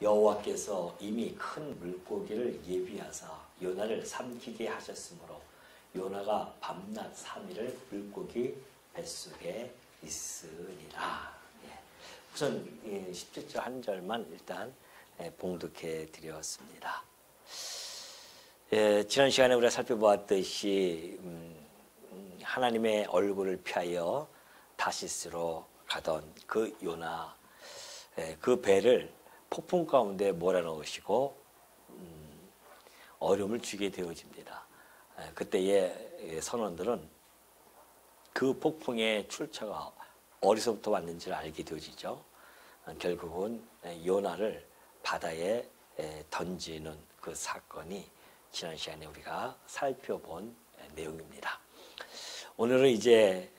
여호와께서 이미 큰 물고기를 예비하사 요나를 삼키게 하셨으므로 요나가 밤낮 3일을 물고기 뱃속에 있으리라. 우선 17절 한 절만 일단 봉독해 드렸습니다. 지난 시간에 우리가 살펴보았듯이 하나님의 얼굴을 피하여 다시스로 가던 그 요나, 그 배를 폭풍 가운데 몰아넣으시고 어려움을 주게 되어집니다. 그때의 선원들은 그 폭풍의 출처가 어디서부터 왔는지를 알게 되어지죠. 결국은 요나를 바다에 던지는 그 사건이 지난 시간에 우리가 살펴본 내용입니다. 오늘은 이제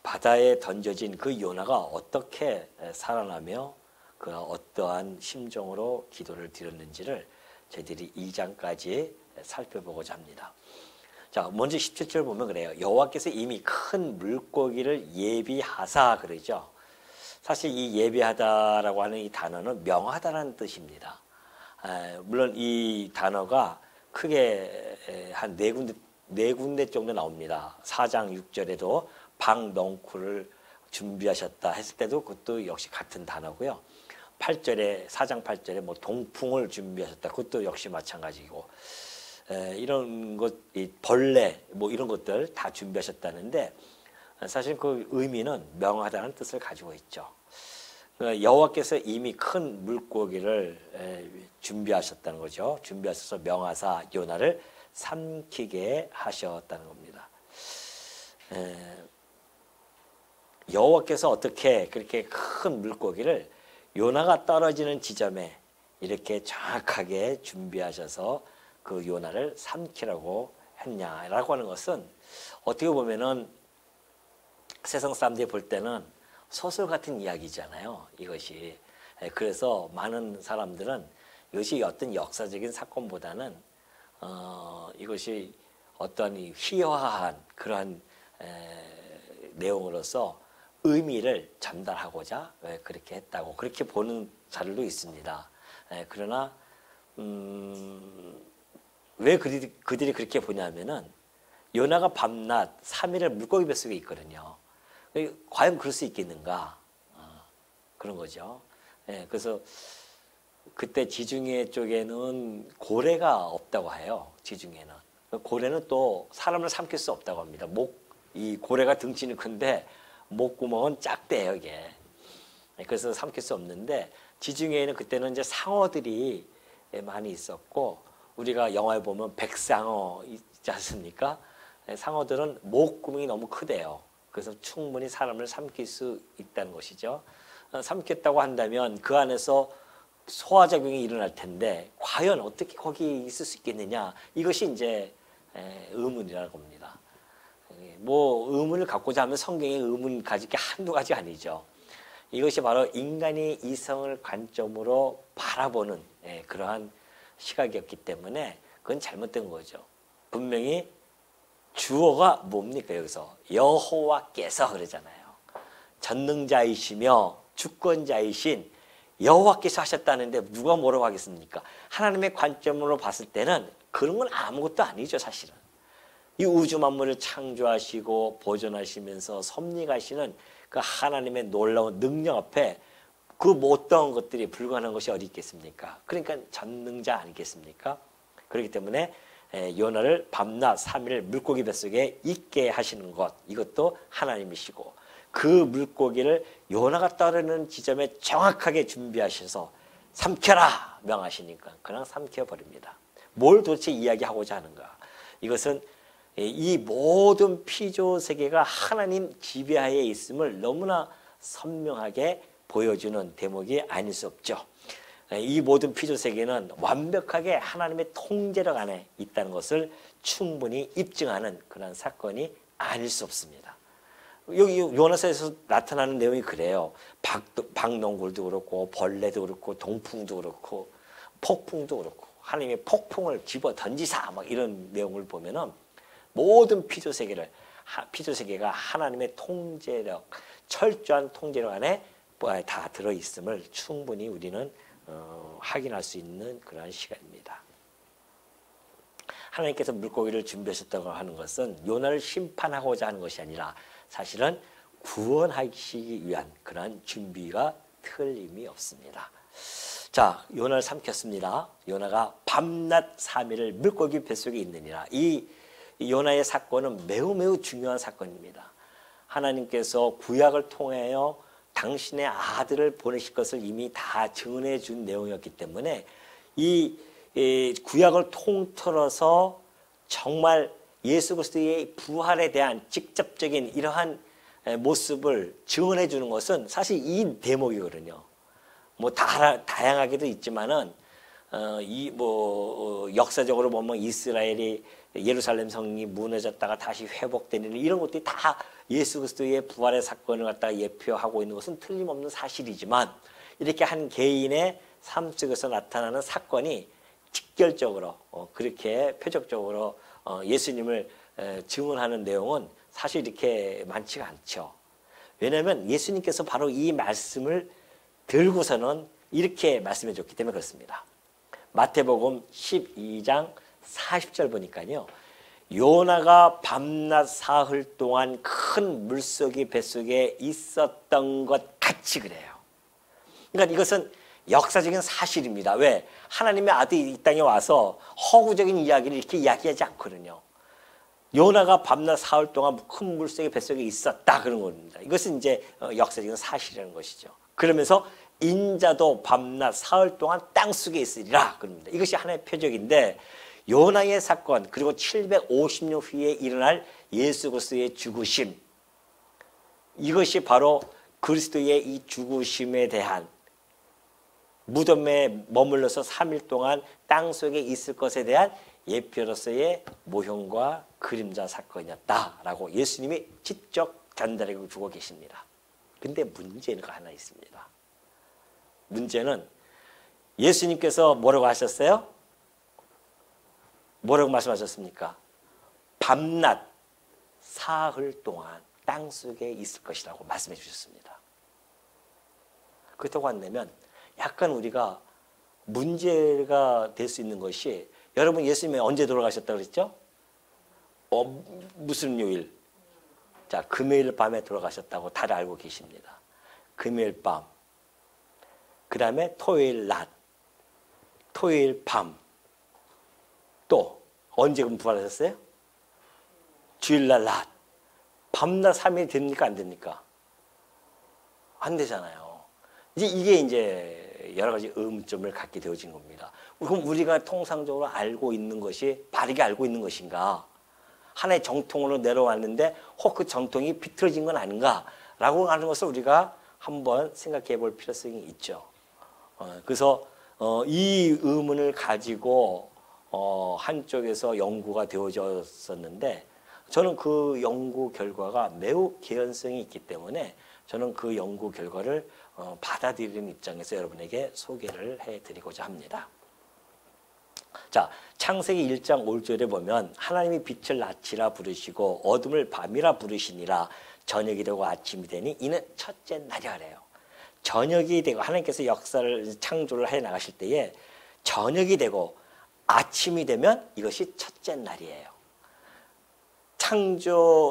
바다에 던져진 그 요나가 어떻게 살아나며 그가 어떠한 심정으로 기도를 드렸는지를 저희들이 2장까지 살펴보고자 합니다. 자, 먼저 17절 보면 그래요. 여호와께서 이미 큰 물고기를 예비하사 그러죠. 사실 이 예비하다라고 하는 이 단어는 명하다라는 뜻입니다. 물론 이 단어가 크게 한 네 군데 정도 나옵니다. 4장 6절에도 박넝쿨을 준비하셨다 했을 때도 그것도 역시 같은 단어고요. 8절에 4장 8절에 뭐 동풍을 준비하셨다. 그것도 역시 마찬가지고 이런 것, 이 벌레 뭐 이런 것들 다 준비하셨다는데 사실 그 의미는 명하다는 뜻을 가지고 있죠. 여호와께서 이미 큰 물고기를 준비하셨다는 거죠. 준비하셔서 명하사 요나를 삼키게 하셨다는 겁니다. 여호와께서 어떻게 그렇게 큰 물고기를 요나가 떨어지는 지점에 이렇게 정확하게 준비하셔서 그 요나를 삼키라고 했냐라고 하는 것은 어떻게 보면은 세상 사람들이 볼 때는 소설 같은 이야기잖아요. 이것이. 그래서 많은 사람들은 이것이 어떤 역사적인 사건보다는 이것이 어떤 희화한 그러한 내용으로서 의미를 전달하고자 그렇게 했다고 그렇게 보는 자들도 있습니다. 그러나 왜 그들이 그렇게 보냐면은 요나가 밤낮 3일을 물고기 뱃속에 있거든요. 과연 그럴 수 있겠는가? 그런 거죠. 그래서 그때 지중해 쪽에는 고래가 없다고 해요. 지중해는. 고래는 또 사람을 삼킬 수 없다고 합니다. 이 고래가 등치는 큰데 목구멍은 작대요, 이게. 그래서 삼킬 수 없는데 지중해에는 그때는 이제 상어들이 많이 있었고 우리가 영화에 보면 백상어 있지 않습니까? 상어들은 목구멍이 너무 크대요. 그래서 충분히 사람을 삼킬 수 있다는 것이죠. 삼켰다고 한다면 그 안에서 소화작용이 일어날 텐데 과연 어떻게 거기 있을 수 있겠느냐? 이것이 이제 의문이라고 합니다. 뭐 의문을 갖고자 하면 성경에 의문 가질 게 한두 가지 아니죠. 이것이 바로 인간이 이성을 관점으로 바라보는 그러한 시각이었기 때문에 그건 잘못된 거죠. 분명히 주어가 뭡니까 여기서? 여호와께서 그러잖아요. 전능자이시며 주권자이신 여호와께서 하셨다는데 누가 뭐라고 하겠습니까? 하나님의 관점으로 봤을 때는 그런 건 아무것도 아니죠, 사실은. 이 우주 만물을 창조하시고 보존하시면서 섭리하시는 그 하나님의 놀라운 능력 앞에 그 어떤 것들이 불가능한 것이 어디 있겠습니까? 그러니까 전능자 아니겠습니까? 그렇기 때문에 요나를 밤낮 3일 물고기 뱃속에 있게 하시는 것, 이것도 하나님이시고 그 물고기를 요나가 따르는 지점에 정확하게 준비하셔서 삼켜라 명하시니까 그냥 삼켜버립니다. 뭘 도대체 이야기하고자 하는가? 이것은 이 모든 피조 세계가 하나님 지배하에 있음을 너무나 선명하게 보여주는 대목이 아닐 수 없죠. 이 모든 피조 세계는 완벽하게 하나님의 통제력 안에 있다는 것을 충분히 입증하는 그런 사건이 아닐 수 없습니다. 여기 요나서에서 나타나는 내용이 그래요. 박농굴도 그렇고 벌레도 그렇고 동풍도 그렇고 폭풍도 그렇고 하나님의 폭풍을 집어 던지사 막 이런 내용을 보면은 모든 피조 세계가 하나님의 통제력, 철저한 통제력 안에 다 들어 있음을 충분히 우리는 확인할 수 있는 그러한 시간입니다. 하나님께서 물고기를 준비하셨다고 하는 것은 요나를 심판하고자 하는 것이 아니라 사실은 구원하시기 위한 그러한 준비가 틀림이 없습니다. 자, 요나를 삼켰습니다. 요나가 밤낮 3일을 물고기 뱃속에 있느니라. 이 요나의 사건은 매우 중요한 사건입니다. 하나님께서 구약을 통하여 당신의 아들을 보내실 것을 이미 다 증언해 준 내용이었기 때문에 이 구약을 통틀어서 정말 예수 그리스도의 부활에 대한 직접적인 이러한 모습을 증언해 주는 것은 사실 이 대목이거든요. 뭐 다양하게도 있지만은 역사적으로 보면 이스라엘이 예루살렘 성이 무너졌다가 다시 회복되는 이런 것들이 다 예수 그리스도의 부활의 사건을 갖다가 예표하고 있는 것은 틀림없는 사실이지만 이렇게 한 개인의 삶 속에서 나타나는 사건이 직결적으로 그렇게 표적적으로 예수님을 증언하는 내용은 사실 이렇게 많지가 않죠. 왜냐하면 예수님께서 바로 이 말씀을 들고서는 이렇게 말씀해 줬기 때문에 그렇습니다. 마태복음 12장 40절 보니까요. 요나가 밤낮 사흘 동안 큰 물속의 뱃속에 있었던 것 같이 그래요. 그러니까 이것은 역사적인 사실입니다. 왜? 하나님의 아들이 이 땅에 와서 허구적인 이야기를 이렇게 이야기하지 않거든요. 요나가 밤낮 사흘 동안 큰 물속의 뱃속에 있었다 그런 겁니다. 이것은 이제 역사적인 사실이라는 것이죠. 그러면서 인자도 밤낮 사흘 동안 땅속에 있으리라 그럽니다. 이것이 하나의 표적인데 요나의 사건 그리고 750년 후에 일어날 예수 그리스도의 죽으심, 이것이 바로 그리스도의 이 죽으심에 대한 무덤에 머물러서 3일 동안 땅속에 있을 것에 대한 예표로서의 모형과 그림자 사건이었다라고 예수님이 직접 전달해 주고 계십니다. 근데 문제는 하나 있습니다. 문제는 예수님께서 뭐라고 하셨어요? 뭐라고 말씀하셨습니까? 밤낮 사흘 동안 땅속에 있을 것이라고 말씀해 주셨습니다. 그렇다고 한다면 약간 우리가 문제가 될 수 있는 것이, 여러분 예수님이 언제 돌아가셨다고 그랬죠? 무슨 요일? 자, 금요일 밤에 돌아가셨다고 다들 알고 계십니다. 금요일 밤, 그 다음에 토요일 낮, 토요일 밤, 또 언제 부활하셨어요? 주일날 낮. 밤낮 3일이 됩니까 안 됩니까? 안 되잖아요. 이게 이제 여러 가지 의문점을 갖게 되어진 겁니다. 그럼 우리가 통상적으로 알고 있는 것이 바르게 알고 있는 것인가? 하나의 정통으로 내려왔는데 혹 그 정통이 비틀어진 건 아닌가라고 하는 것을 우리가 한번 생각해 볼 필요성이 있죠. 그래서 이 의문을 가지고 한쪽에서 연구가 되어졌었는데 저는 그 연구 결과가 매우 개연성이 있기 때문에 저는 그 연구 결과를 받아들이는 입장에서 여러분에게 소개를 해드리고자 합니다. 자, 창세기 1장 5절에 보면 하나님이 빛을 낮이라 부르시고 어둠을 밤이라 부르시니라. 저녁이 되고 아침이 되니 이는 첫째 날이라 그래요. 저녁이 되고 하나님께서 역사를 창조를 해 나가실 때에 저녁이 되고 아침이 되면 이것이 첫째 날이에요.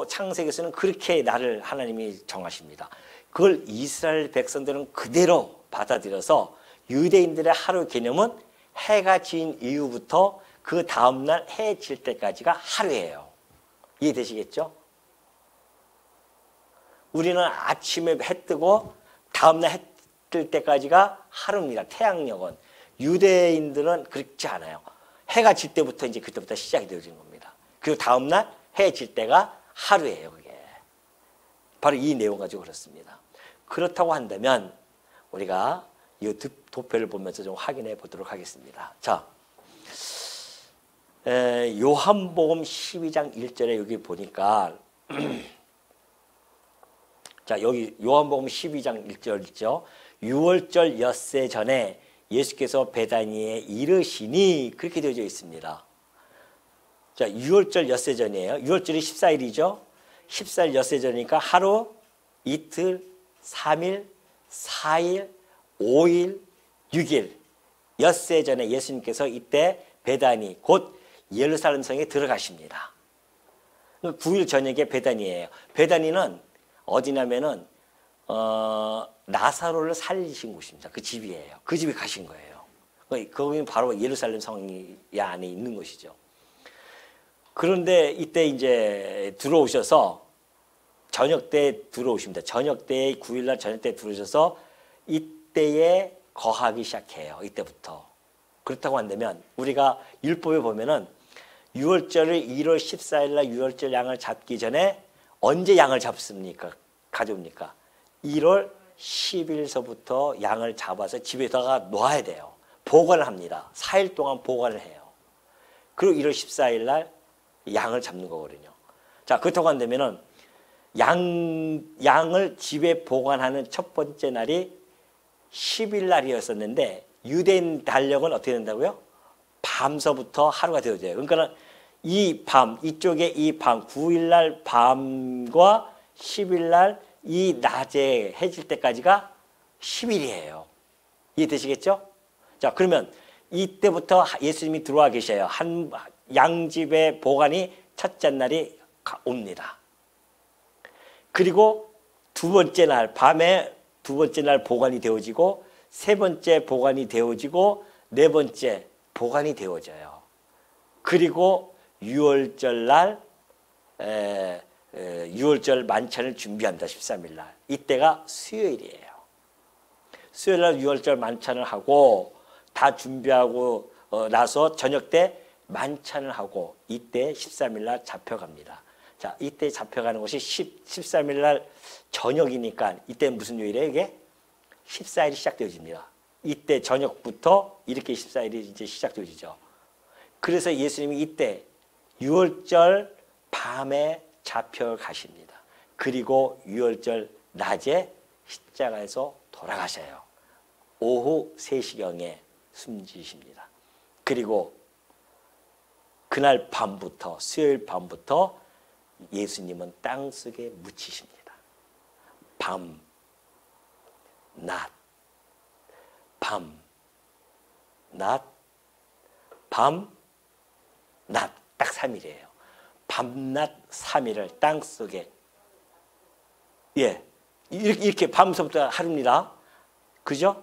창세기에서는 그렇게 날을 하나님이 정하십니다. 그걸 이스라엘 백성들은 그대로 받아들여서 유대인들의 하루 개념은 해가 진 이후부터 그 다음날 해 질 때까지가 하루예요. 이해되시겠죠? 우리는 아침에 해 뜨고 다음날 해 뜰 때까지가 하루입니다. 태양력은. 유대인들은 그렇지 않아요. 해가 질 때부터 이제 그때부터 시작이 되어지는 겁니다. 그리고 다음날 해 질 때가 하루예요. 그게 바로 이 내용 가지고 그렇습니다. 그렇다고 한다면 우리가 이 도표를 보면서 좀 확인해 보도록 하겠습니다. 자, 요한복음 12장 1절에 여기 보니까 자, 여기 요한복음 12장 1절 있죠. 6월절 엿새 전에 예수께서 베다니에 이르시니 그렇게 되어져 있습니다. 자, 6월절 엿새 전이에요. 6월절이 14일이죠. 14일 엿새 전이니까 하루, 이틀, 3일, 4일, 5일, 6일 엿새 전에 예수님께서 이때 베다니 곧 예루살렘 성에 들어가십니다. 9일 저녁에 베다니예요. 베다니는 어디냐면은 나사로를 살리신 곳입니다. 그 집이에요. 그 집에 가신 거예요. 거기는 바로 예루살렘 성이 안에 있는 곳이죠. 그런데 이때 이제 들어오셔서 저녁 때 들어오십니다. 저녁 때 9일날 저녁 때 들어오셔서 이때에 거하기 시작해요. 이때부터. 그렇다고 한다면 우리가 율법에 보면은 6월절을 1월 14일날 6월절 양을 잡기 전에 언제 양을 잡습니까? 가져옵니까? 1월 10일서부터 양을 잡아서 집에다가 놓아야 돼요. 보관을 합니다. 4일 동안 보관을 해요. 그리고 1월 14일날 양을 잡는 거거든요. 자, 그렇다고 한다면은 양을 집에 보관하는 첫 번째 날이 10일 날이었었는데 유대인 달력은 어떻게 된다고요? 밤서부터 하루가 되어져요. 그러니까 이 밤, 이쪽에 이 밤, 9일 날 밤과 10일 날 이 낮에 해질 때까지가 10일이에요. 이해되시겠죠? 자, 그러면 이때부터 예수님이 들어와 계셔요. 한 양집의 보관이 첫째 날이 옵니다. 그리고 두 번째 날 밤에 두 번째 날 보관이 되어지고 세 번째 보관이 되어지고 네 번째 보관이 되어져요. 그리고 6월절 날 6월절 만찬을 준비합니다. 13일 날. 이때가 수요일이에요. 수요일 날 6월절 만찬을 하고 다 준비하고 나서 저녁 때 만찬을 하고 이때 13일 날 잡혀갑니다. 자, 이때 잡혀가는 것이 13일 날 저녁이니까 이때 무슨 요일이에요? 이게 14일이 시작되어집니다. 이때 저녁부터 이렇게 14일이 이제 시작되어지죠. 그래서 예수님이 이때 6월절 밤에 잡혀가십니다. 그리고 6월절 낮에 십자가에서 돌아가셔요. 오후 3시경에 숨지십니다. 그리고 그날 밤부터 수요일 밤부터 예수님은 땅속에 묻히십니다. 밤, 낮, 밤, 낮, 밤, 낮. 딱 3일이에요. 밤낮 3일을 땅속에 이렇게 밤서부터 하루입니다. 그죠?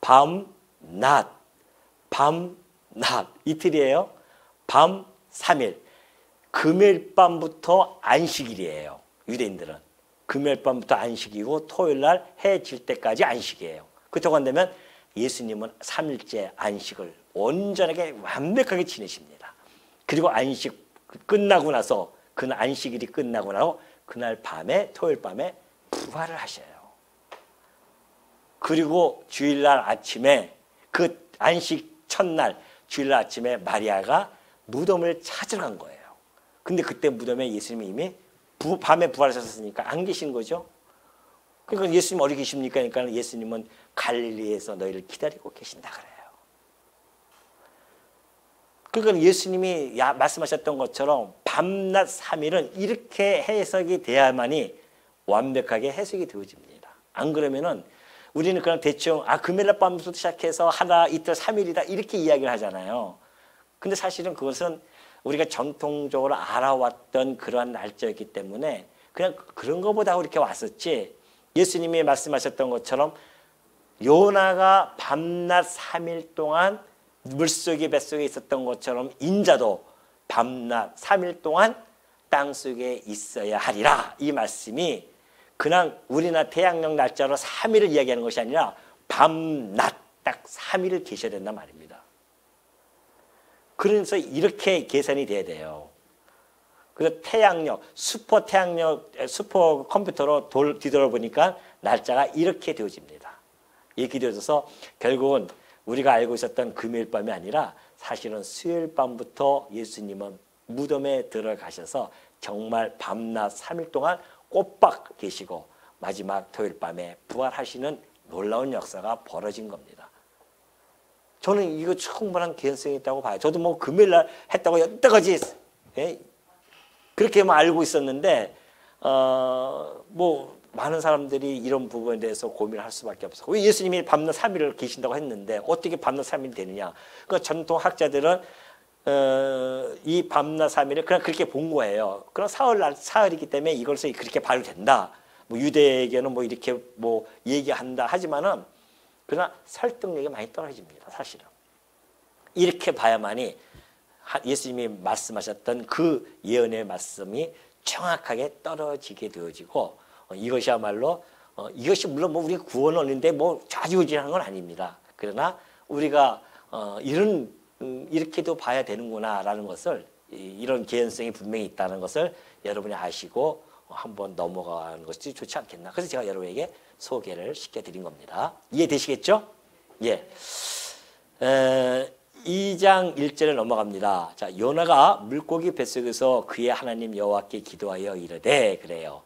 밤, 낮, 밤, 낮 이틀이에요. 밤 3일. 금요일 밤부터 안식일이에요. 유대인들은. 금요일 밤부터 안식이고 토요일 날 해 질 때까지 안식이에요. 그렇다고 한다면 예수님은 3일째 안식을 온전하게 완벽하게 지내십니다. 그리고 안식 끝나고 나서 그 안식일이 끝나고 나서 그날 밤에 토요일 밤에 부활을 하셔요. 그리고 주일날 아침에 그 안식 첫날 주일날 아침에 마리아가 무덤을 찾으러 간 거예요. 근데 그때 무덤에 예수님이 이미 밤에 부활하셨으니까 안 계신 거죠. 그러니까 예수님 어디 계십니까? 그러니까 예수님은 갈릴리에서 너희를 기다리고 계신다 그래요. 그러니까 예수님이 말씀하셨던 것처럼 밤낮 3일은 이렇게 해석이 돼야만이 완벽하게 해석이 되어집니다. 안 그러면은 우리는 그냥 대충 금요일 밤부터 시작해서 하나, 이틀, 3일이다 이렇게 이야기를 하잖아요. 근데 사실은 그것은 우리가 전통적으로 알아왔던 그러한 날짜였기 때문에 그냥 그런 것보다 이렇게 왔었지 예수님이 말씀하셨던 것처럼 요나가 밤낮 3일 동안 물속에 뱃속에 있었던 것처럼 인자도 밤낮 3일 동안 땅속에 있어야 하리라. 이 말씀이 그냥 우리나라 태양력 날짜로 3일을 이야기하는 것이 아니라 밤낮 딱 3일을 계셔야 된단 말입니다. 그래서 이렇게 계산이 돼야 돼요. 그래서 태양력, 슈퍼 컴퓨터로 뒤돌아보니까 날짜가 이렇게 되어집니다. 이렇게 되어져서 결국은 우리가 알고 있었던 금요일 밤이 아니라 사실은 수요일 밤부터 예수님은 무덤에 들어가셔서 정말 밤낮 3일 동안 꼬박 계시고 마지막 토요일 밤에 부활하시는 놀라운 역사가 벌어진 겁니다. 저는 이거 충분한 개연성이 있다고 봐요. 저도 뭐 금요일 날 했다고 여태까지 그렇게만 알고 있었는데 뭐 많은 사람들이 이런 부분에 대해서 고민을 할 수밖에 없어. 왜 예수님이 밤낮 3일을 계신다고 했는데 어떻게 밤낮 3일이 되느냐. 그러니까 전통 학자들은 이 밤낮 3일을 그냥 그렇게 본 거예요. 그럼 사흘이기 때문에 이것을 그렇게 봐도 된다. 뭐 유대에게는 뭐 이렇게 뭐 얘기한다 하지만은 그러나 설득력이 많이 떨어집니다. 사실은. 이렇게 봐야만이 예수님이 말씀하셨던 그 예언의 말씀이 정확하게 떨어지게 되어지고 이것이야말로 이것이 물론 뭐 우리 구원을 얻는데 뭐 좌지우지하는 건 아닙니다. 그러나 우리가 이렇게도 봐야 되는구나라는 것을 이런 개연성이 분명히 있다는 것을 여러분이 아시고 한번 넘어가는 것이 좋지 않겠나. 그래서 제가 여러분에게 소개를 시켜드린 겁니다. 이해되시겠죠? 예. 2장 1절에 넘어갑니다. 자, 요나가 물고기 뱃속에서 그의 하나님 여호와께 기도하여 이르되 그래요.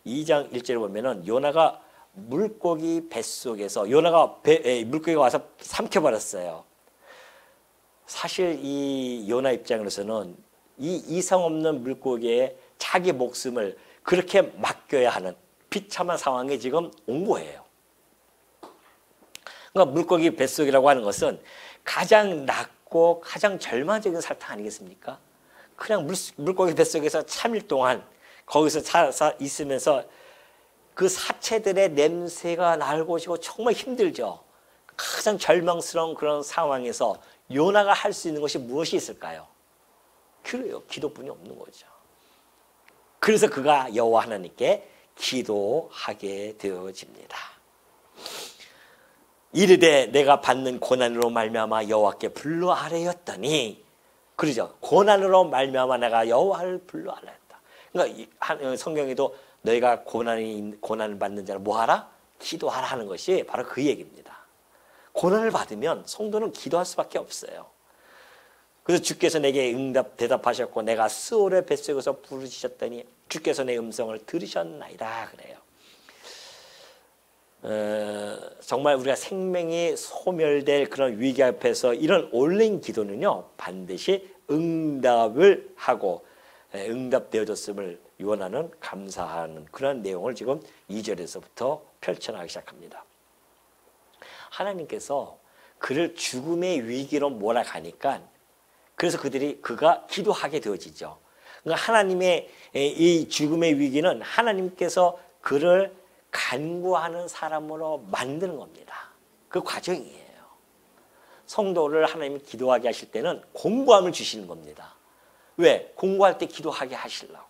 2장 1절에 보면은 요나가 물고기 뱃속에서 물고기가 와서 삼켜버렸어요. 사실 이 요나 입장으로서는 이 이상 없는 물고기에 자기 목숨을 그렇게 맡겨야 하는 비참한 상황에 지금 온 거예요. 그러니까 물고기 뱃속이라고 하는 것은 가장 낮고 가장 절망적인 사탕 아니겠습니까? 그냥 물고기 뱃속에서 3일 동안 거기서 있으면서 그 사체들의 냄새가 날 것이고 정말 힘들죠. 가장 절망스러운 그런 상황에서 요나가 할 수 있는 것이 무엇이 있을까요? 그래요. 기도뿐이 없는 거죠. 그래서 그가 여호와 하나님께 기도하게 되어집니다. 이르되 내가 받는 고난으로 말미암아 여호와께 불러 아뢰었더니 그러죠. 고난으로 말미암아 내가 여호와를 불러 아뢰었다. 그러니까 성경에도 너희가 고난을 받는 자를 뭐하라? 기도하라 하는 것이 바로 그 얘기입니다. 고난을 받으면 성도는 기도할 수밖에 없어요. 그래서 주께서 내게 대답하셨고 내가 스올의 뱃속에서 부르짖었더니 주께서 내 음성을 들으셨나이다 그래요. 정말 우리가 생명이 소멸될 그런 위기 앞에서 이런 올린 기도는요 반드시 응답을 하고 응답되어졌음을 유언하는 감사하는 그런 내용을 지금 2절에서부터 펼쳐나가기 시작합니다. 하나님께서 그를 죽음의 위기로 몰아가니까 그래서 그가 기도하게 되어지죠. 그러니까 하나님의 이 죽음의 위기는 하나님께서 그를 간구하는 사람으로 만드는 겁니다. 그 과정이에요. 성도를 하나님이 기도하게 하실 때는 공부함을 주시는 겁니다. 왜? 공부할 때 기도하게 하시려고.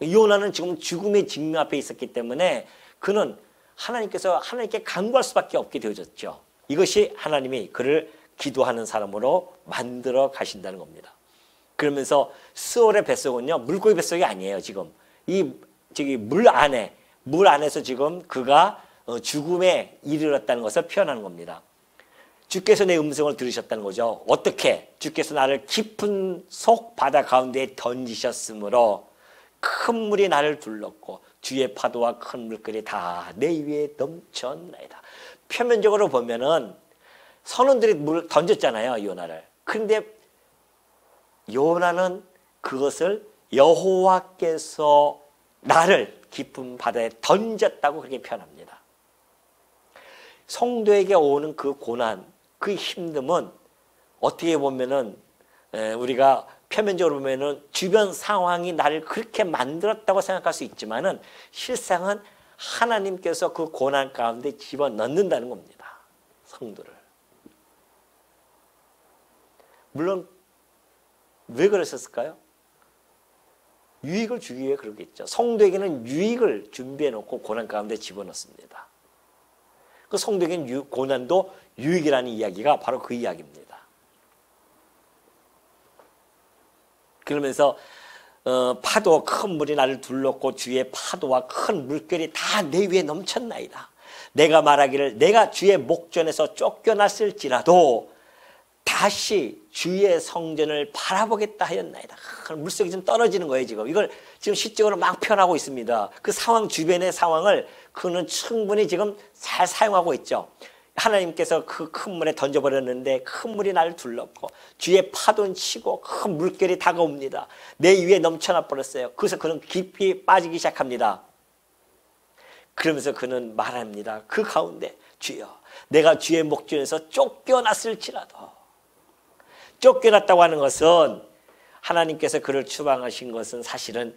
요나는 지금 죽음의 직면 앞에 있었기 때문에 그는 하나님께 간구할 수밖에 없게 되어졌죠. 이것이 하나님이 그를 기도하는 사람으로 만들어 가신다는 겁니다. 그러면서 스올의 뱃속은요 물고기 뱃속이 아니에요. 지금 물 안에서 지금 그가 죽음에 이르렀다는 것을 표현하는 겁니다. 주께서 내 음성을 들으셨다는 거죠. 어떻게? 주께서 나를 깊은 속 바다 가운데에 던지셨으므로 큰 물이 나를 둘렀고 주의 파도와 큰 물결이 다 내 위에 넘쳤나이다. 표면적으로 보면은 선원들이 물을 던졌잖아요. 요나를. 그런데 요나는 그것을 여호와께서 나를 깊은 바다에 던졌다고 그렇게 표현합니다. 성도에게 오는 그 고난, 그 힘듦은 어떻게 보면은 우리가 표면적으로 보면은 주변 상황이 나를 그렇게 만들었다고 생각할 수 있지만은 실상은 하나님께서 그 고난 가운데 집어넣는다는 겁니다. 성도를. 물론 왜 그러셨을까요? 유익을 주기 위해 그러겠죠. 성도에게는 유익을 준비해 놓고 고난 가운데 집어넣습니다. 그 성도에게는 고난도 유익이라는 이야기가 바로 그 이야기입니다. 그러면서 파도 큰 물이 나를 둘렀고 주의 파도와 큰 물결이 다 내 위에 넘쳤나이다. 내가 말하기를 내가 주의 목전에서 쫓겨났을지라도 다시 주의 성전을 바라보겠다 하였나이다. 물속이 좀 떨어지는 거예요. 이걸 지금 시적으로 막 표현하고 있습니다. 그 상황 주변의 상황을 그는 충분히 지금 잘 사용하고 있죠. 하나님께서 그 큰 물에 던져버렸는데 큰 물이 나를 둘렀고 주의 파도는 치고 큰 물결이 다가옵니다. 내 위에 넘쳐나 버렸어요. 그래서 그는 깊이 빠지기 시작합니다. 그러면서 그는 말합니다. 그 가운데 주여 내가 주의 목전에서 쫓겨났을지라도. 쫓겨났다고 하는 것은 하나님께서 그를 추방하신 것은 사실은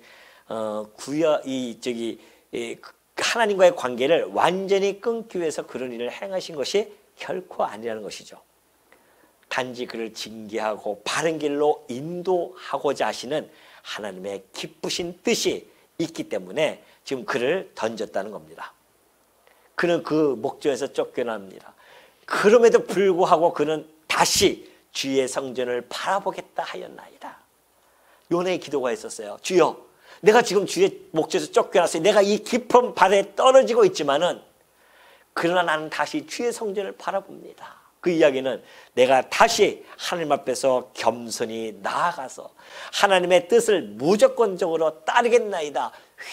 하나님과의 관계를 완전히 끊기 위해서 그런 일을 행하신 것이 결코 아니라는 것이죠. 단지 그를 징계하고 바른 길로 인도하고자 하시는 하나님의 기쁘신 뜻이 있기 때문에 지금 그를 던졌다는 겁니다. 그는 그 목전에서 쫓겨납니다. 그럼에도 불구하고 그는 다시 주의 성전을 바라보겠다 하였나이다. 요나의 기도가 있었어요. 주여, 내가 지금 주의 목전에서 쫓겨났어요. 내가 이 깊은 바다에 떨어지고 있지만은 그러나 나는 다시 주의 성전을 바라봅니다. 그 이야기는 내가 다시 하나님 앞에서 겸손히 나아가서 하나님의 뜻을 무조건적으로 따르겠나이다.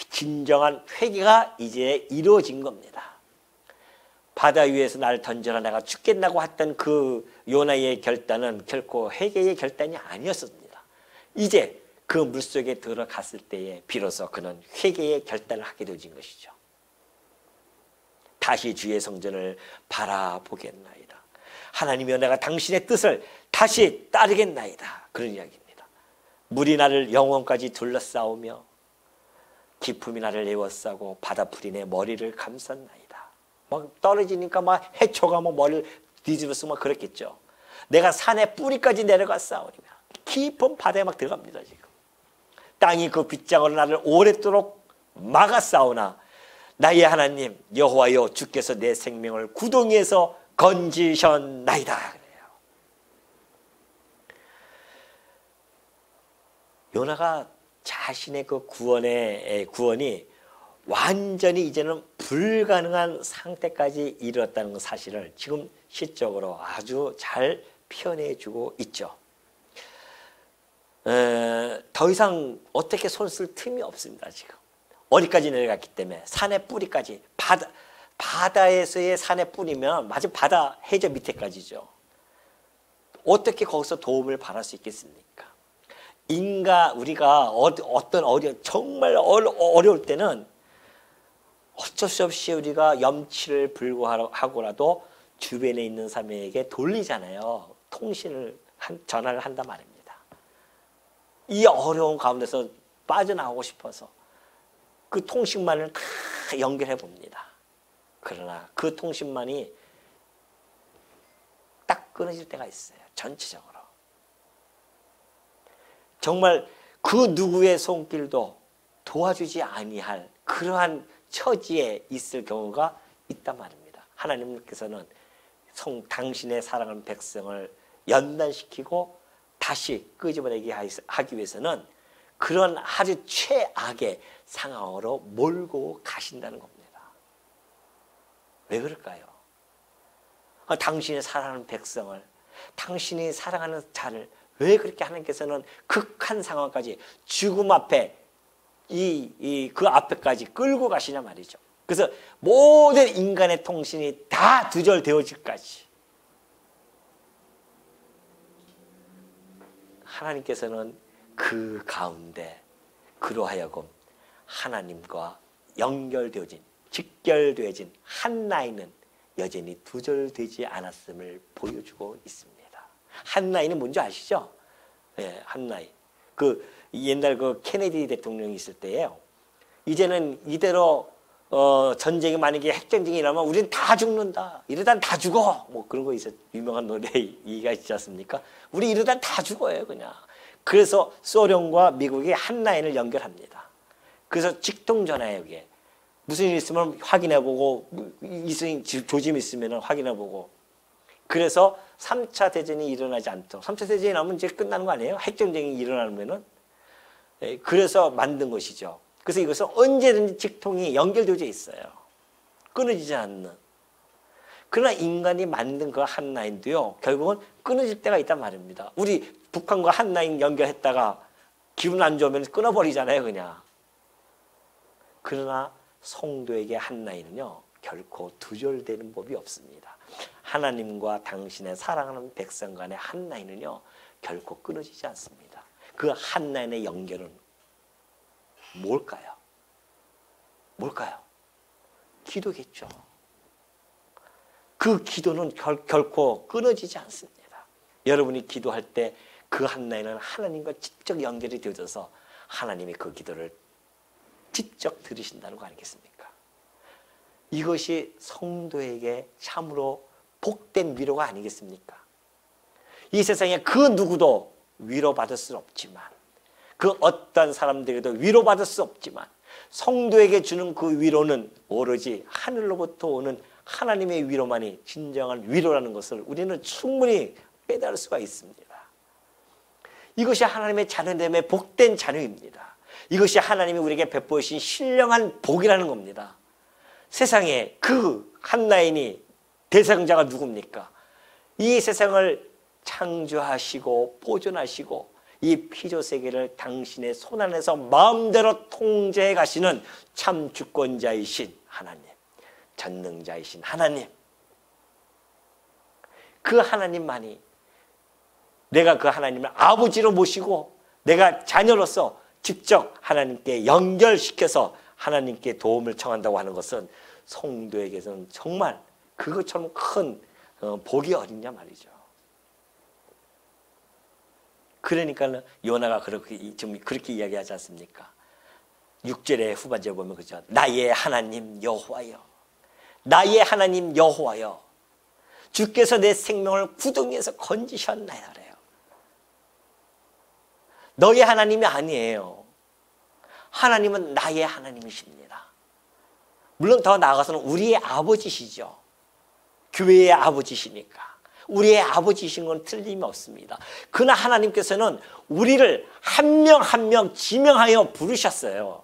진정한 회개가 이제 이루어진 겁니다. 바다 위에서 날 던져라 내가 죽겠다고 했던 그 요나의 결단은 결코 회개의 결단이 아니었습니다. 이제 그 물속에 들어갔을 때에 비로소 그는 회개의 결단을 하게 되어진 것이죠. 다시 주의 성전을 바라보겠나이다. 하나님이여 내가 당신의 뜻을 다시 따르겠나이다. 그런 이야기입니다. 물이 나를 영원까지 둘러싸우며 기품이 나를 에워싸고 바다풀이 내 머리를 감쌌나이다. 막 떨어지니까 막 해초가 뭐 머리를 뒤집어 쓰고 막 그랬겠죠. 내가 산의 뿌리까지 내려가 싸우리며 깊은 바다에 막 들어갑니다. 지금 땅이 그 빗장으로 나를 오랫도록 막아 싸우나 나의 하나님 여호와여 주께서 내 생명을 구덩이에서 건지셨나이다. 그래요. 요나가 자신의 그 구원이 완전히 이제는 불가능한 상태까지 이르렀다는 사실을 지금 시적으로 아주 잘 표현해 주고 있죠. 더 이상 어떻게 손 쓸 틈이 없습니다. 지금 어디까지 내려갔기 때문에 산의 뿌리까지 바다에서의 산의 뿌리면 마치 바다 해저 밑에까지죠. 어떻게 거기서 도움을 받을 수 있겠습니까? 우리가 정말 어려울 때는 어쩔 수 없이 우리가 염치를 불구하고라도 주변에 있는 사람에게 돌리잖아요. 전화를 한단 말입니다. 이 어려운 가운데서 빠져나오고 싶어서 그 통신만을 다 연결해 봅니다. 그러나 그 통신만이 딱 끊어질 때가 있어요. 전체적으로. 정말 그 누구의 손길도 도와주지 아니할 그러한 처지에 있을 경우가 있단 말입니다. 하나님께서는 당신의 사랑하는 백성을 연단시키고 다시 끄집어내게 하기 위해서는 그런 아주 최악의 상황으로 몰고 가신다는 겁니다. 왜 그럴까요? 당신의 사랑하는 백성을, 당신이 사랑하는 자를 왜 그렇게 하나님께서는 극한 상황까지 죽음 앞에 그 앞에까지 끌고 가시냐 말이죠. 그래서 모든 인간의 통신이 다 두절되어질까지 하나님께서는 그 가운데 그로 하여금 하나님과 연결되어진 직결되어진 한나이는 여전히 두절되지 않았음을 보여주고 있습니다. 한나이는 뭔지 아시죠? 네, 한나이. 옛날 그 케네디 대통령이 있을 때예요. 이제는 이대로 전쟁이 만약에 핵전쟁이 일어나면 우리는 다 죽는다. 이러다 다 죽어. 뭐 그런 거 유명한 노래 얘기가 있지 않습니까? 우리 이러다 다 죽어요, 그냥. 그래서 소련과 미국이 한라인을 연결합니다. 그래서 직통전화에 여기에 무슨 일 있으면 확인해보고 조짐 있으면 확인해보고 그래서 3차 대전이 일어나지 않도록 3차 대전이 나면 이제 끝나는 거 아니에요? 핵전쟁이 일어나면은 그래서 만든 것이죠. 그래서 이것은 언제든지 직통이 연결되어 있어요. 끊어지지 않는. 그러나 인간이 만든 그 한라인도요. 결국은 끊어질 때가 있단 말입니다. 우리 북한과 한라인 연결했다가 기분 안 좋으면 끊어버리잖아요. 그냥. 그러나 성도에게 한라인은요. 결코 두절되는 법이 없습니다. 하나님과 당신의 사랑하는 백성 간의 한라인은요. 결코 끊어지지 않습니다. 그 한라인의 연결은 뭘까요? 뭘까요? 기도겠죠. 그 기도는 결코 끊어지지 않습니다. 여러분이 기도할 때 그 한나이는 하나님과 직접 연결이 되어져서 하나님이 그 기도를 직접 들으신다는 거 아니겠습니까? 이것이 성도에게 참으로 복된 위로가 아니겠습니까? 이 세상에 그 누구도 위로받을 수 없지만, 그 어떤 사람들에게도 위로받을 수 없지만, 성도에게 주는 그 위로는 오로지 하늘로부터 오는 하나님의 위로만이 진정한 위로라는 것을 우리는 충분히 깨달을 수가 있습니다. 이것이 하나님의 자녀됨의 복된 자녀입니다. 이것이 하나님이 우리에게 베푸신 신령한 복이라는 겁니다. 세상에 그 한나인이 대상자가 누굽니까? 이 세상을 창조하시고 보존하시고 이 피조세계를 당신의 손안에서 마음대로 통제해 가시는 참 주권자이신 하나님, 전능자이신 하나님, 그 하나님만이 내가 그 하나님을 아버지로 모시고 내가 자녀로서 직접 하나님께 연결시켜서 하나님께 도움을 청한다고 하는 것은 성도에게서는 정말 그것처럼 큰 복이 어딨냐 말이죠. 그러니까 요나가 그렇게 이야기하지 않습니까? 6절의 후반절 보면 그죠. 나의 하나님 여호와여, 나의 하나님 여호와여, 주께서 내 생명을 구덩이에서 건지셨나이다. 너의 하나님이 아니에요. 하나님은 나의 하나님이십니다. 물론 더 나아가서는 우리의 아버지시죠. 교회의 아버지시니까 우리의 아버지이신 건 틀림이 없습니다. 그러나 하나님께서는 우리를 한 명 한 명 지명하여 부르셨어요.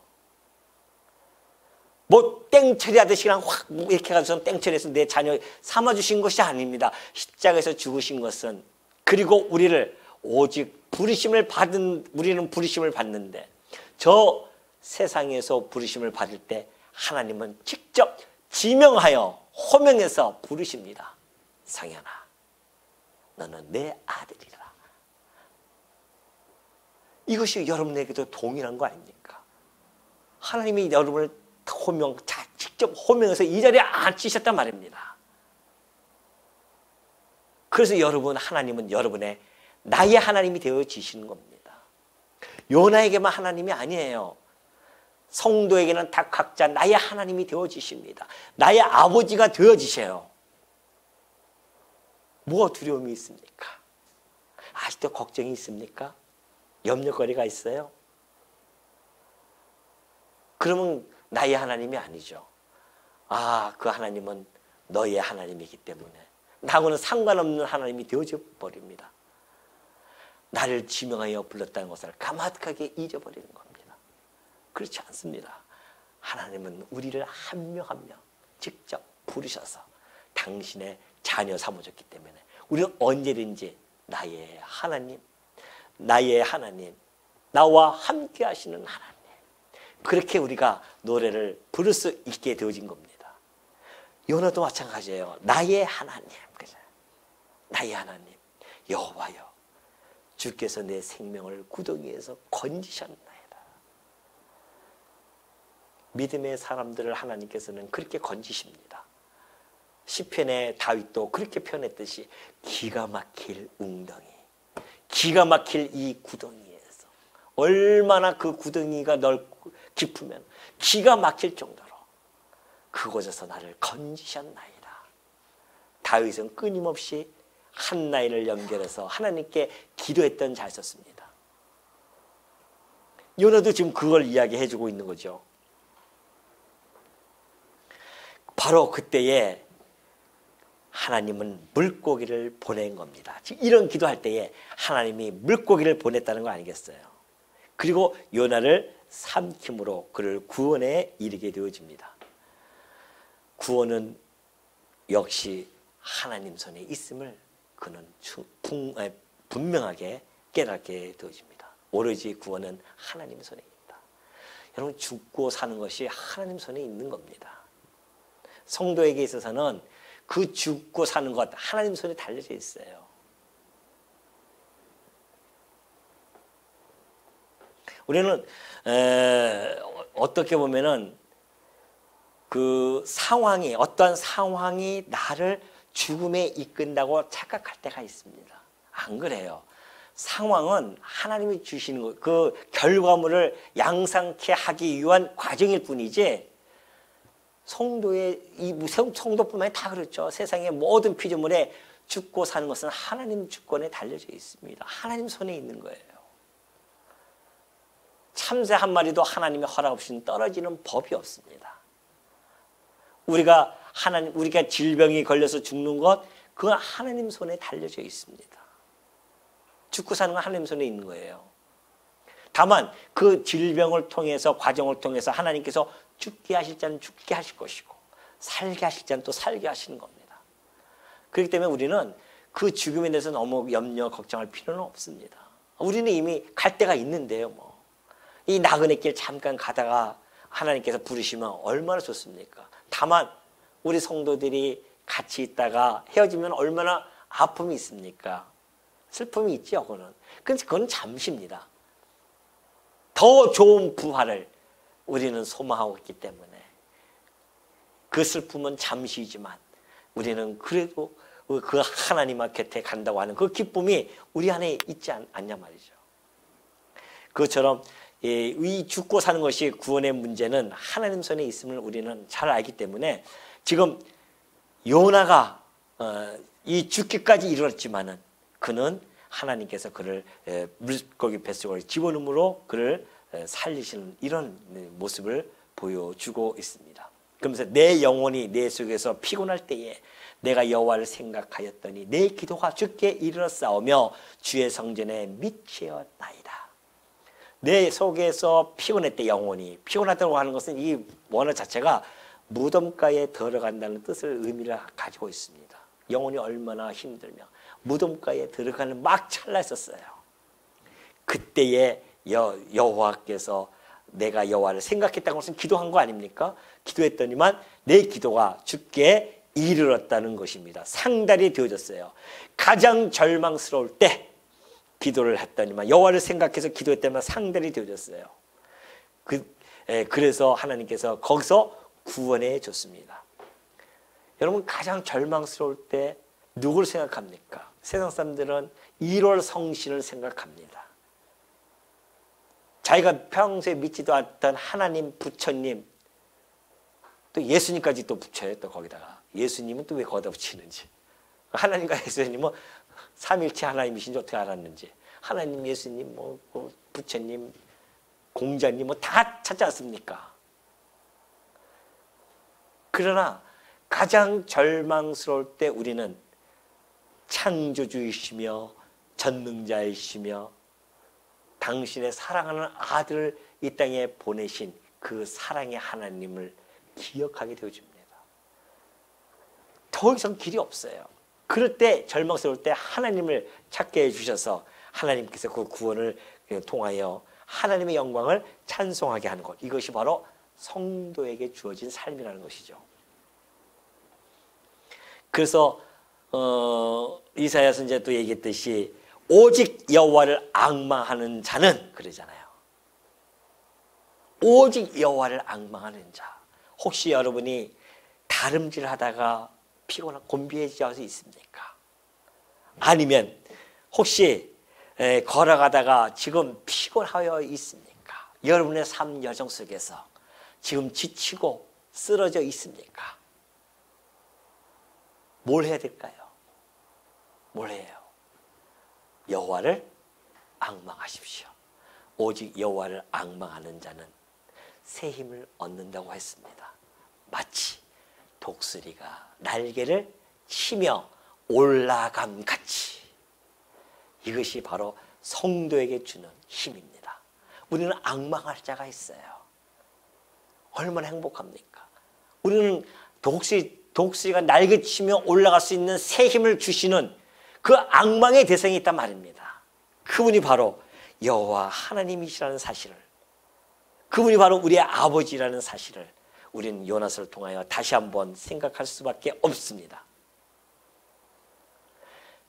뭐 땡처리하듯이 그냥 확 이렇게 해서 땡처리해서 내 자녀 삼아주신 것이 아닙니다. 십자가에서 죽으신 것은, 그리고 우리를 오직 우리는 부르심을 받는데, 저 세상에서 부르심을 받을 때 하나님은 직접 지명하여 호명해서 부르십니다. 상현아, 너는 내 아들이라. 이것이 여러분에게도 동일한 거 아닙니까? 하나님이 여러분을 직접 호명해서 이 자리에 앉히셨단 말입니다. 그래서 하나님은 여러분의 나의 하나님이 되어지시는 겁니다. 요나에게만 하나님이 아니에요. 성도에게는 다 각자 나의 하나님이 되어지십니다. 나의 아버지가 되어지셔요. 뭐가 두려움이 있습니까? 아직도 걱정이 있습니까? 염려거리가 있어요? 그러면 나의 하나님이 아니죠. 그 하나님은 너의 하나님이기 때문에 나하고는 상관없는 하나님이 되어져 버립니다. 나를 지명하여 불렀다는 것을 까마득하게 잊어버리는 겁니다. 그렇지 않습니다. 하나님은 우리를 한 명 한 명 직접 부르셔서 당신의 자녀 삼아줬기 때문에 우리는 언제든지 나의 하나님, 나와 함께 하시는 하나님, 그렇게 우리가 노래를 부를 수 있게 되어진 겁니다. 요나도 마찬가지예요. 나의 하나님, 나의 하나님 여호와여, 주께서 내 생명을 구덩이에서 건지셨나이다. 믿음의 사람들을 하나님께서는 그렇게 건지십니다. 시편의 다윗도 그렇게 표현했듯이 기가 막힐 웅덩이, 기가 막힐 이 구덩이에서, 얼마나 그 구덩이가 넓고 깊으면 기가 막힐 정도로 그곳에서 나를 건지셨나이다. 다윗은 끊임없이 한나이를 연결해서 하나님께 기도했던 자였습니다. 요나도 지금 그걸 이야기해주고 있는 거죠. 바로 그때에 하나님은 물고기를 보낸 겁니다. 이런 기도할 때에 하나님이 물고기를 보냈다는 거 아니겠어요? 그리고 요나를 삼킴으로 그를 구원에 이르게 되어집니다. 구원은 역시 하나님 손에 있음을 그는 분명하게 깨닫게 되어집니다. 오로지 구원은 하나님 손에 있다. 여러분, 죽고 사는 것이 하나님 손에 있는 겁니다. 성도에게 있어서는 그 죽고 사는 것 하나님 손에 달려져 있어요. 우리는 어떻게 보면은 그 상황이, 어떠한 상황이 나를 죽음에 이끈다고 착각할 때가 있습니다. 안 그래요. 상황은 하나님이 주시는 것, 그 결과물을 양상케 하기 위한 과정일 뿐이지, 성도뿐만이 다 그렇죠. 세상의 모든 피조물에 죽고 사는 것은 하나님 주권에 달려져 있습니다. 하나님 손에 있는 거예요. 참새 한 마리도 하나님의 허락 없이는 떨어지는 법이 없습니다. 우리가 질병이 걸려서 죽는 것, 그건 하나님 손에 달려져 있습니다. 죽고 사는 건 하나님 손에 있는 거예요. 다만 그 질병을 통해서, 과정을 통해서 하나님께서 죽게 하실 자는 죽게 하실 것이고 살게 하실 자는 또 살게 하시는 겁니다. 그렇기 때문에 우리는 그 죽음에 대해서 너무 염려, 걱정할 필요는 없습니다. 우리는 이미 갈 데가 있는데요. 뭐. 이 나그네 길 잠깐 가다가 하나님께서 부르시면 얼마나 좋습니까? 다만 우리 성도들이 같이 있다가 헤어지면 얼마나 아픔이 있습니까? 슬픔이 있죠. 그건 잠시입니다. 더 좋은 부활을 우리는 소망하고 있기 때문에 그 슬픔은 잠시이지만 우리는 그래도 그 하나님 곁에 간다고 하는 그 기쁨이 우리 안에 있지 않냐 말이죠. 그것처럼 이 죽고 사는 것이 구원의 문제는 하나님 손에 있음을 우리는 잘 알기 때문에 지금 요나가 이 죽기까지 이르렀지만은 그는 하나님께서 그를 물고기 뱃속에 집어넣음으로 그를 살리시는 이런 모습을 보여주고 있습니다. 그러면서 내 영혼이 내 속에서 피곤할 때에 내가 여호와를 생각하였더니 내 기도가 주께 이르렀사오며 주의 성전에 미치었나이다. 내 속에서 피곤했대. 영혼이 피곤하다고 하는 것은 이 원어 자체가 무덤가에 들어간다는 뜻을 의미를 가지고 있습니다. 영혼이 얼마나 힘들며 무덤가에 들어가는 막 찰나였었어요. 그때에 여호와께서 내가 여호와를 생각했다는 것은 기도한 거 아닙니까? 기도했더니만 내 기도가 주께 이르렀다는 것입니다. 상달이 되어졌어요. 가장 절망스러울 때 기도를 했더니만 여호와를 생각해서 기도했더니만 상달이 되어졌어요. 그래서 하나님께서 거기서 구원해 줬습니다. 여러분 가장 절망스러울 때 누구를 생각합니까? 세상 사람들은 1월 성신을 생각합니다. 자기가 평소에 믿지도 않던 하나님, 부처님, 또 예수님까지 또 붙여요. 또 거기다가 예수님은 또 왜 거기다 붙이는지, 하나님과 예수님은 삼일체 하나님이신지 어떻게 알았는지, 하나님, 예수님, 부처님, 공자님 다 찾지 않습니까? 그러나 가장 절망스러울 때 우리는 창조주이시며 전능자이시며 당신의 사랑하는 아들을 이 땅에 보내신 그 사랑의 하나님을 기억하게 되어줍니다. 더 이상 길이 없어요. 그럴 때, 절망스러울 때 하나님을 찾게 해주셔서 하나님께서 그 구원을 통하여 하나님의 영광을 찬송하게 하는 것, 이것이 바로 성도에게 주어진 삶이라는 것이죠. 그래서 이사야 선지자도 얘기했듯이 오직 여호와를 앙망하는 자는, 그러잖아요. 오직 여호와를 앙망하는 자. 혹시 여러분이 다름질하다가 피곤하고 곤비해져 있습니까? 아니면 혹시 걸어가다가 지금 피곤하여 있습니까? 여러분의 삶 여정 속에서 지금 지치고 쓰러져 있습니까? 뭘 해야 될까요? 뭘 해요? 여호와를 앙망하십시오. 오직 여호와를 앙망하는 자는 새 힘을 얻는다고 했습니다. 마치 독수리가 날개를 치며 올라감같이. 이것이 바로 성도에게 주는 힘입니다. 우리는 앙망할 자가 있어요. 얼마나 행복합니까? 우리는 독수리가 날개치며 올라갈 수 있는 새 힘을 주시는 그 앙망의 대상이 있단 말입니다. 그분이 바로 여호와 하나님이시라는 사실을, 그분이 바로 우리의 아버지라는 사실을 우리는 요나서를 통하여 다시 한번 생각할 수밖에 없습니다.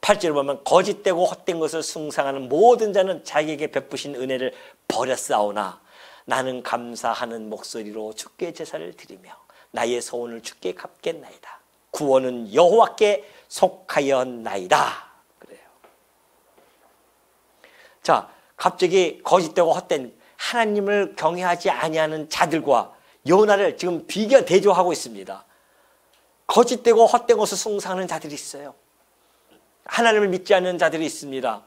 8절을 보면 거짓되고 헛된 것을 숭상하는 모든 자는 자기에게 베푸신 은혜를 버렸사오나 나는 감사하는 목소리로 주께 제사를 드리며 나의 소원을 주께 갚겠나이다. 구원은 여호와께 속하였나이다. 그래요. 자, 갑자기 거짓되고 헛된 하나님을 경외하지 아니하는 자들과 요나를 지금 비교 대조하고 있습니다. 거짓되고 헛된 것을 숭상하는 자들이 있어요. 하나님을 믿지 않는 자들이 있습니다.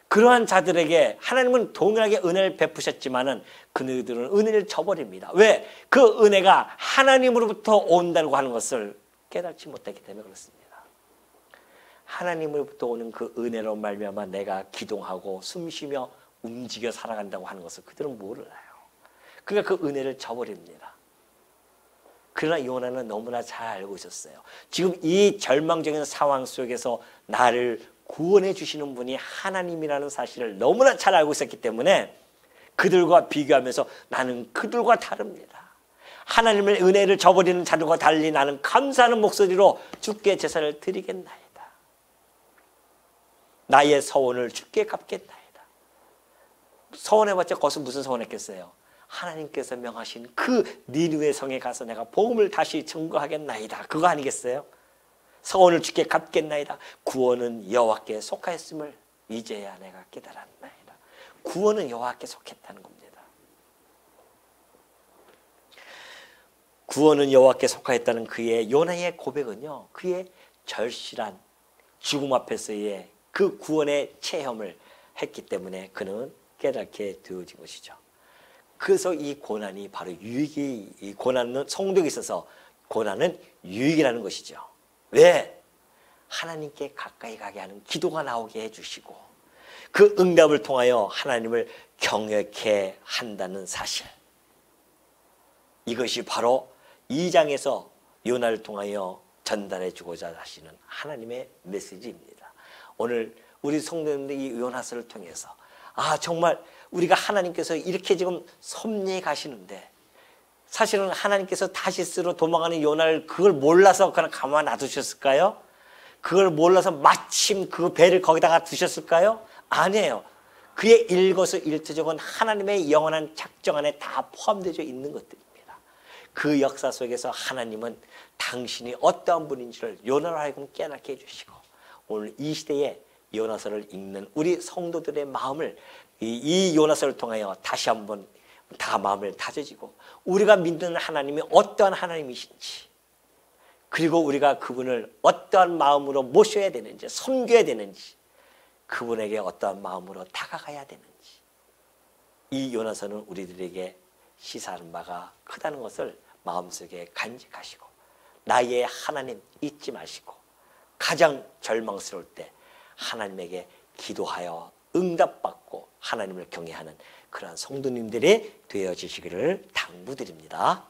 그러한 자들에게 하나님은 동일하게 은혜를 베푸셨지만은 그들은 은혜를 저버립니다. 왜? 그 은혜가 하나님으로부터 온다고 하는 것을 깨닫지 못했기 때문에 그렇습니다. 하나님으로부터 오는 그 은혜로 말미암아 내가 기동하고 숨쉬며 움직여 살아간다고 하는 것을 그들은 몰라요. 그러니까 그 은혜를 저버립니다. 그러나 요나는 너무나 잘 알고 있었어요. 지금 이 절망적인 상황 속에서 나를 구원해 주시는 분이 하나님이라는 사실을 너무나 잘 알고 있었기 때문에 그들과 비교하면서 나는 그들과 다릅니다. 하나님의 은혜를 저버리는 자들과 달리 나는 감사하는 목소리로 주께 제사를 드리겠나이다. 나의 서원을 주께 갚겠나이다. 서원해봤자 거기서 무슨 서원했겠어요? 하나님께서 명하신 그 니느웨 성에 가서 내가 복음을 다시 증거하겠나이다. 그거 아니겠어요? 서원을 주께 갚겠나이다. 구원은 여호와께 속하였음을 이제야 내가 깨달았나이다. 구원은 여호와께 속했다는 겁니다. 구원은 여호와께 속하였다는 그의 요나의 고백은요, 그의 절실한 죽음 앞에서의 그 구원의 체험을 했기 때문에 그는 깨닫게 되어진 것이죠. 그래서 이 고난이 바로 유익이, 이 고난은 성도에 있어서 고난은 유익이라는 것이죠. 왜? 하나님께 가까이 가게 하는 기도가 나오게 해주시고 그 응답을 통하여 하나님을 경외케 한다는 사실. 이것이 바로 2장에서 요나를 통하여 전달해 주고자 하시는 하나님의 메시지입니다. 오늘 우리 성도님들이 이 요나서를 통해서 정말 우리가 하나님께서 이렇게 지금 섭리해 가시는데 사실은 하나님께서 다시스로 도망가는 요나를 그걸 몰라서 그냥 가만 놔두셨을까요? 그걸 몰라서 마침 그 배를 거기다가 두셨을까요? 아니에요. 그의 일거수일투족은 하나님의 영원한 작정 안에 다 포함되어 있는 것들입니다. 그 역사 속에서 하나님은 당신이 어떠한 분인지를 요나로 하여금 깨닫게 해주시고 오늘 이 시대에 요나서를 읽는 우리 성도들의 마음을 이 요나서를 통하여 다시 한번 다 마음을 다져지고 우리가 믿는 하나님이 어떠한 하나님이신지 그리고 우리가 그분을 어떠한 마음으로 모셔야 되는지 섬겨야 되는지 그분에게 어떠한 마음으로 다가가야 되는지 이 요나서는 우리들에게 시사하는 바가 크다는 것을 마음속에 간직하시고 나의 하나님 잊지 마시고 가장 절망스러울 때 하나님에게 기도하여 응답받고 하나님을 경외하는 그러한 성도님들이 되어지시기를 당부드립니다.